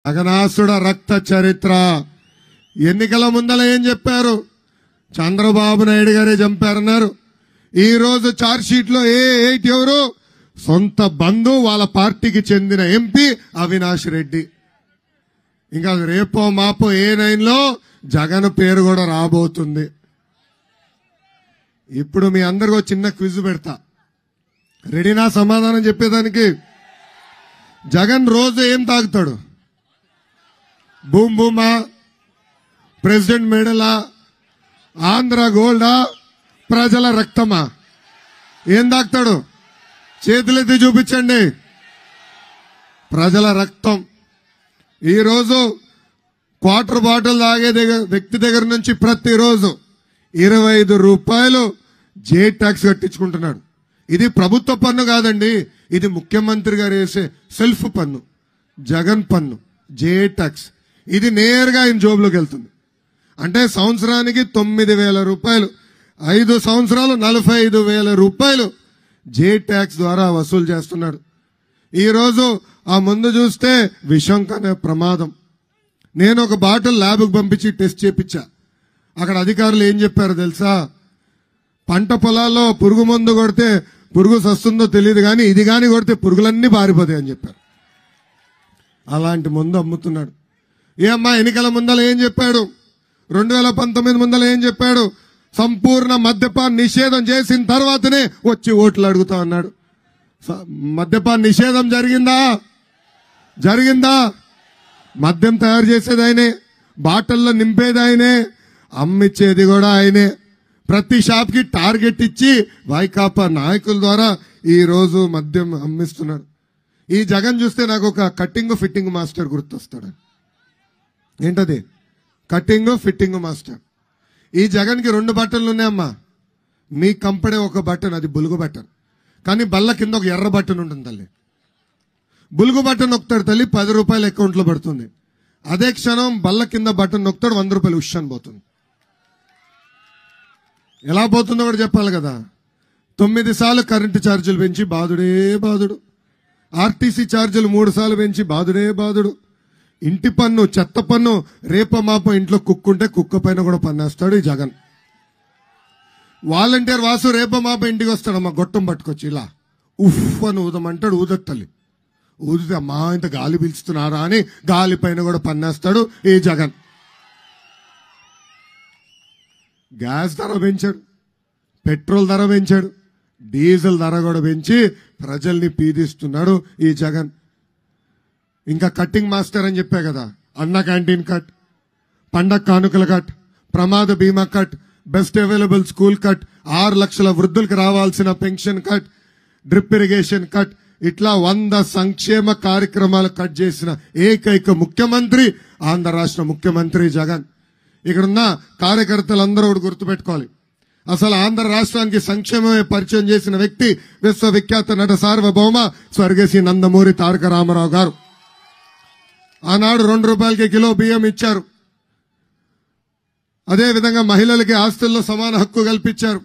జగనాసుడ రక్త చరిత్ర. ఎన్నికల ముందల ఏం చెప్పారు? చంద్రబాబు నాయుడు గారే చంపారన్నారు. ఈ రోజు చార్జ్ షీట్ లో ఎవరు? సొంత బంధు వాళ్ళ పార్టీకి చెందిన ఎంపీ అవినాష్ రెడ్డి. ఇంకా రేపో మాపో A9 లో జగన్ పేరు కూడా రాబోతుంది. ఇప్పుడు మీ అందరికీ చిన్న క్విజ్ పెడతా, రెడీనా సమాధానం చెప్పేదానికి? జగన్ రోజు ఏం తాగుతాడు? బూమ్ బూమా, ప్రెసిడెంట్ మెడలా, ఆంధ్ర గోల్డా, ప్రజల రక్తమా? ఏం తాగుతాడు? చేతులెత్తి చూపించండి. ప్రజల రక్తం. ఈరోజు క్వార్టర్ బాటిల్ తాగే వ్యక్తి దగ్గర నుంచి ప్రతిరోజు 25 రూపాయలు జే ట్యాక్స్ కట్టించుకుంటున్నాడు. ఇది ప్రభుత్వ పన్ను కాదండి, ఇది ముఖ్యమంత్రి గారు వేసే సెల్ఫ్ పన్ను, జగన్ పన్ను, జే ట్యాక్స్. ఇది నేరుగా ఆయన జోబులోకి వెళ్తుంది. అంటే సంవత్సరానికి 9,000 రూపాయలు, 5 సంవత్సరాలు 45,000 రూపాయలు జే ట్యాక్స్ ద్వారా వసూలు చేస్తున్నాడు. ఈరోజు ఆ ముందు చూస్తే విషం కనే ప్రమాదం. నేను ఒక బాటిల్ ల్యాబ్కి పంపించి టెస్ట్ చేపించా. అక్కడ అధికారులు ఏం చెప్పారో తెలుసా? పంట పొలాల్లో పురుగు మందు కొడితే పురుగు సస్తుందో తెలియదు, కానీ ఇది కానీ కొడితే పురుగులన్నీ పారిపోతాయి అని చెప్పారు. అలాంటి మందు అమ్ముతున్నాడు. ఏమ్మా ఎన్నికల ముందల ఏం చెప్పాడు? 2019 ముందల ఏం చెప్పాడు? సంపూర్ణ మద్యపాన్ నిషేధం చేసిన తర్వాతనే వచ్చి ఓట్లు అడుగుతా అన్నాడు. మద్యపాన్ నిషేధం జరిగిందా? మద్యం తయారు చేసేది ఆయనే, బాటిల్లో నింపేది ఆయనే, అమ్మిచ్చేది కూడా ఆయనే. ప్రతి షాప్ కి టార్గెట్ ఇచ్చి వైకాపా నాయకుల ద్వారా ఈ రోజు మద్యం అమ్మిస్తున్నాడు. ఈ జగన్ చూస్తే నాకు ఒక కట్టింగ్ ఫిట్టింగ్ మాస్టర్ గుర్తొస్తాడు. ఏంటది? Cutting fitting master. ఈ జగన్ కి 2 బట్టలు ఉన్నాయమ్మా. మీ కంపెనీ ఒక బటన్, అది బులుగు బటన్, కానీ బల్ల కింద ఒక ఎర్ర బటన్ ఉంటుంది తల్లి. బులుగు బటన్ నొక్కుతాడు తల్లి, 10 రూపాయలు అకౌంట్ లో పడుతుంది. అదే క్షణం బల్ల కింద బటన్ నొక్కుతాడు, 100 రూపాయలు ఉష్ అని పోతుంది. ఎలా పోతుందో కూడా చెప్పాలి కదా. 9 సార్లు కరెంటు ఛార్జీలు పెంచి బాధుడే బాధుడు. ఆర్టీసీ ఛార్జీలు 3 సార్లు పెంచి బాధుడే బాధుడు. ఇంటి పన్ను, చెత్త పన్ను, రేప మాప ఇంట్లో కుక్కుంటే కుక్క పైన కూడా పన్నేస్తాడు ఈ జగన్. వాలంటీర్ వాసు రేప మాప ఇంటికి వస్తాడమ్మా, గొట్టం పట్టుకొచ్చి ఇలా ఉఫ్ అని ఊదమంటాడు. ఊదత్తల్లి ఊదితే అమ్మా ఇంత గాలి పీల్చుతున్నారా అని గాలి పైన కూడా పన్నేస్తాడు ఈ జగన్. గ్యాస్ ధర పెంచాడు, పెట్రోల్ ధర పెంచాడు, డీజిల్ ధర కూడా పెంచి ప్రజల్ని పీడిస్తున్నాడు ఈ జగన్. ఇంకా కట్టింగ్ మాస్టర్ అని చెప్పా కదా, అన్న క్యాంటీన్ కట్, పండగ కానుకల కట్, ప్రమాద బీమా cut, best available school cut, 6 లక్షల వృద్ధులకు రావాల్సిన pension cut, drip irrigation cut, ఇట్లా 100 సంక్షేమ కార్యక్రమాలు కట్ చేసిన ఏకైక ముఖ్యమంత్రి ఆంధ్ర రాష్ట్ర ముఖ్యమంత్రి జగన్. ఇక్కడున్న కార్యకర్తలందరూ ఒకటి గుర్తుపెట్టుకోవాలి. అసలు ఆంధ్ర రాష్ట్రానికి సంక్షేమమే పరిచయం చేసిన వ్యక్తి విశ్వవిఖ్యాత నట సార్వభౌమ స్వర్గశ్రీ నందమూరి తారక రామారావు గారు. ఆనాడు 2 రూపాయలకి కిలో బియ్యం ఇచ్చారు. అదేవిధంగా మహిళలకి ఆస్తుల్లో సమాన హక్కు కల్పించారు.